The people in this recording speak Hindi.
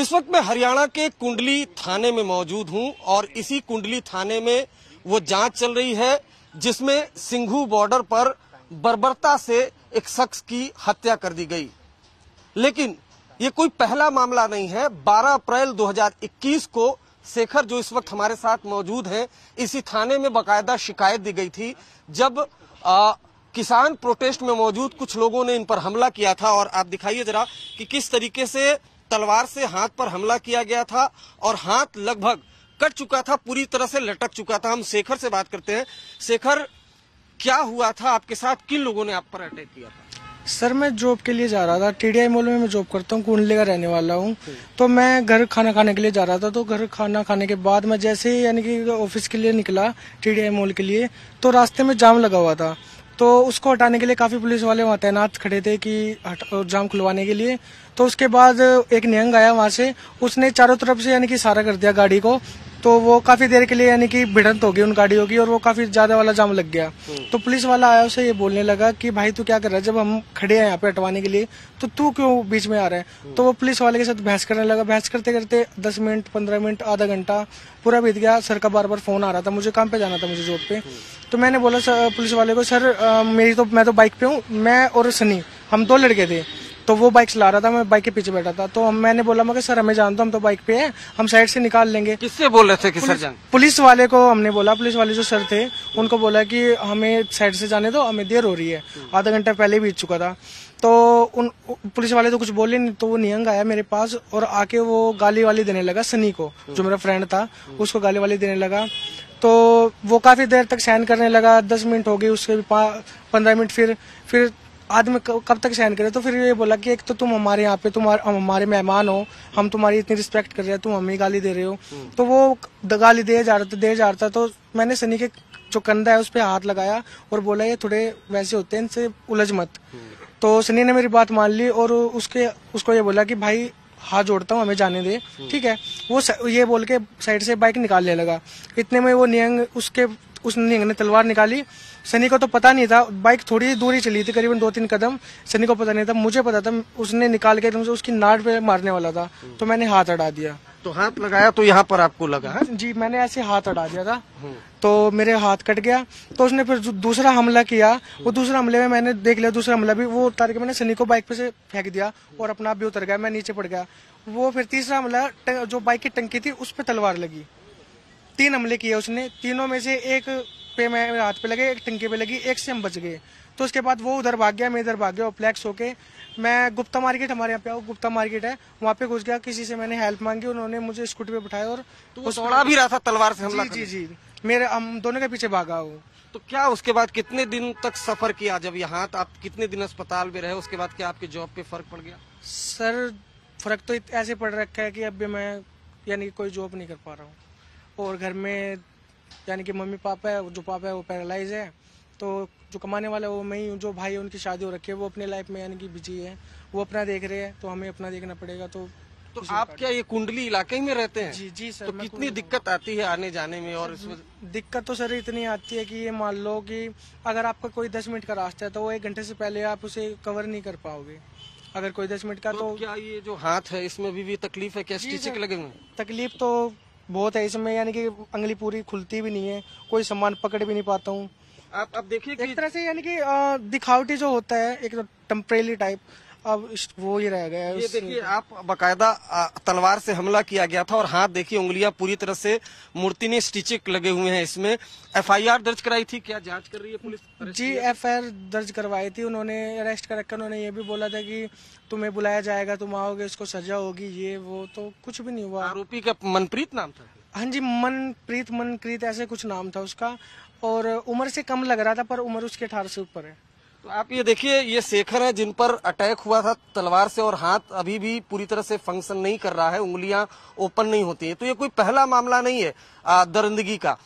इस वक्त मैं हरियाणा के कुंडली थाने में मौजूद हूं और इसी कुंडली थाने में वो जांच चल रही है जिसमें सिंघू बॉर्डर पर बर्बरता से एक शख्स की हत्या कर दी गई। लेकिन ये कोई पहला मामला नहीं है। 12 अप्रैल 2021 को शेखर, जो इस वक्त हमारे साथ मौजूद है, इसी थाने में बाकायदा शिकायत दी गई थी जब किसान प्रोटेस्ट में मौजूद कुछ लोगों ने इन पर हमला किया था। और आप दिखाइए जरा कि किस तरीके से तलवार से हाथ पर हमला किया गया था और हाथ लगभग कट चुका था, पूरी तरह से लटक चुका था। हम शेखर से बात करते हैं। शेखर, क्या हुआ था आपके साथ? किन लोगों ने आप पर अटैक किया था? सर, मैं जॉब के लिए जा रहा था। टीडीआई मॉल में मैं जॉब करता हूँ, कुंडली का रहने वाला हूँ। तो मैं घर खाना खाने के लिए जा रहा था। तो घर खाना खाने के बाद मैं जैसे ही यानी कि ऑफिस के लिए निकला, टीडीआई मॉल के लिए, तो रास्ते में जाम लगा हुआ था। तो उसको हटाने के लिए काफी पुलिस वाले वहाँ तैनात खड़े थे कि जाम खुलवाने के लिए। तो उसके बाद एक निहंग आया वहाँ से, उसने चारों तरफ से यानी कि इशारा कर दिया गाड़ी को। तो वो काफी देर के लिए यानी कि भिड़ंत हो गई उन गाड़ियों की और वो काफी ज्यादा वाला जाम लग गया। तो पुलिस वाला आया, उसे ये बोलने लगा कि भाई तू क्या कर रहा है, जब हम खड़े हैं यहाँ पे हटवाने के लिए तो तू क्यों बीच में आ रहा है। तो वो पुलिस वाले के साथ बहस करने लगा। बहस करते करते 10 मिनट 15 मिनट आधा घंटा पूरा बीत गया। सर का बार बार फोन आ रहा था, मुझे काम पे जाना था, मुझे जॉब पे। तो मैंने बोला पुलिस वाले को, सर मैं तो बाइक पे हूँ, मैं और सनी, हम 2 लड़के थे। तो वो बाइक चला रहा था, मैं बाइक के पीछे बैठा था। तो मैंने बोला मगर सर हमें जान दो, हम तो बाइक पे हैं, हम साइड से निकाल लेंगे। किससे बोल रहे थे कि सर जान? पुलिस वाले को हमने बोला, पुलिस वाले जो सर थे उनको बोला कि हमें साइड से जाने दो, हमें देर हो रही है। आधा घंटा पहले बीत चुका था। तो उन पुलिस वाले तो कुछ बोले नहीं। तो वो निहंग आया मेरे पास और आके वो गाली वाली देने लगा सनी को, जो मेरा फ्रेंड था, उसको गाली वाली देने लगा। तो वो काफी देर तक सहन करने लगा। 10 मिनट हो गए, उसके 15 मिनट, फिर आदमी कब तक सहन करे। तो फिर ये बोला कि एक तो तुम हमारे यहाँ पे हमारे मेहमान हो, हम तुम्हारी इतनी रिस्पेक्ट कर रहे हैं, तुम हमें गाली दे रहे हो। तो वो गाली दे जा रहा था। तो मैंने सनी के जो कंधा है उस पर हाथ लगाया और बोला ये थोड़े वैसे होते हैं, इनसे उलझ मत। तो सनी ने मेरी बात मान ली और उसको ये बोला कि भाई हाथ जोड़ता हूँ, हमें जाने दे, ठीक है। वो ये बोल के साइड से बाइक निकालने लगा। इतने में वो निहंग उस निहंग ने तलवार निकाली। सनी को तो पता नहीं था, बाइक थोड़ी दूरी चली थी, करीबन 2-3 कदम। सनी को पता नहीं था, मुझे पता था। उसने निकाल के एकदम से उसकी नाड़ पे मारने वाला था। तो मैंने हाथ हटा दिया। तो हाथ लगाया तो यहाँ पर आपको लगा है? जी, मैंने ऐसे हाथ हटा दिया था। तो मेरे हाथ कट गया। तो उसने फिर दूसरा हमला किया। वो दूसरा हमले में मैंने देख लिया, दूसरा हमला भी वो उतार के मैंने सनी को बाइक पे से फेंक दिया और अपना आप भी उतर गया, मैं नीचे पड़ गया। वो फिर तीसरा हमला, जो बाइक की टंकी थी उस पे तलवार लगी। 3 हमले किए उसने। तीनों में से एक पे मेरे हाथ पे लगे, एक टंकी पे लगी, एक से हम बच गए। तो उसके बाद वो उधर भाग गया, मैं इधर भाग गया। और फ्लैक्स होके मैं गुप्ता मार्केट, हमारे यहाँ पे गुप्ता मार्केट है, वहाँ पे घुस गया। किसी से मैंने हेल्प मांगी, उन्होंने मुझे स्कूटी पे बिठाया और तो दौड़ा भी रहा था तलवार से हमला? जी, हम दोनों के पीछे भागा वो। तो क्या उसके बाद कितने दिन तक सफर किया? जब यहाँ आप कितने दिन अस्पताल में रहे? उसके बाद क्या आपके जॉब पे फर्क पड़ गया? सर, फर्क तो ऐसे पड़ रखा है कि अब भी मैं यानी कि कोई जॉब नहीं कर पा रहा हूँ। और घर में यानी कि मम्मी पापा है, जो पापा है वो पैरालाइज है। तो जो कमाने वाला है वो मैं ही हूँ। जो भाई है उनकी शादी हो रखी है, वो अपने लाइफ में यानी कि बिजी है, वो अपना देख रहे हैं। तो हमें अपना देखना पड़ेगा। तो आप क्या ये कुंडली इलाके में रहते हैं? जी सर। तो कितनी दिक्कत आती है आने जाने में? और इसमें दिक्कत तो सर इतनी आती है कि ये मान लो कि अगर आपका कोई 10 मिनट का रास्ता है तो वो 1 घंटे से पहले आप उसे कवर नहीं कर पाओगे। अगर कोई 10 मिनट का तो क्या ये जो हाथ है इसमें भी तकलीफ है? क्या स्टिचिंग लगे हुए? तकलीफ तो बहुत है इसमें, यानी कि अंगली पूरी खुलती भी नहीं है, कोई सामान पकड़ भी नहीं पाता हूँ। आप देखिए एक तरह से यानी कि दिखावटी जो होता है, एक टेम्परेरी टाइप, अब वो ही रह गया है। ये देखिए, आप बाकायदा तलवार से हमला किया गया था और हाथ देखिए, उंगलियां पूरी तरह से मूर्ति ने स्टिचिंग लगे हुए हैं। इसमें FIR दर्ज कराई थी, क्या जांच कर रही है पुलिस? जी, FIR दर्ज करवाई थी, उन्होंने अरेस्ट कर रखा। उन्होंने ये भी बोला था कि तुम्हें बुलाया जाएगा, तुम आओगे, इसको सजा होगी, ये वो। तो कुछ भी नहीं हुआ। आरोपी का मनप्रीत नाम था? हाँ जी, मनप्रीत ऐसे कुछ नाम था उसका। और उम्र से कम लग रहा था, पर उम्र उसके 18 से ऊपर है। तो आप ये देखिए, ये शेखर है जिन पर अटैक हुआ था तलवार से, और हाथ अभी भी पूरी तरह से फंक्शन नहीं कर रहा है, उंगलियां ओपन नहीं होती है। तो ये कोई पहला मामला नहीं है दरिंदगी का।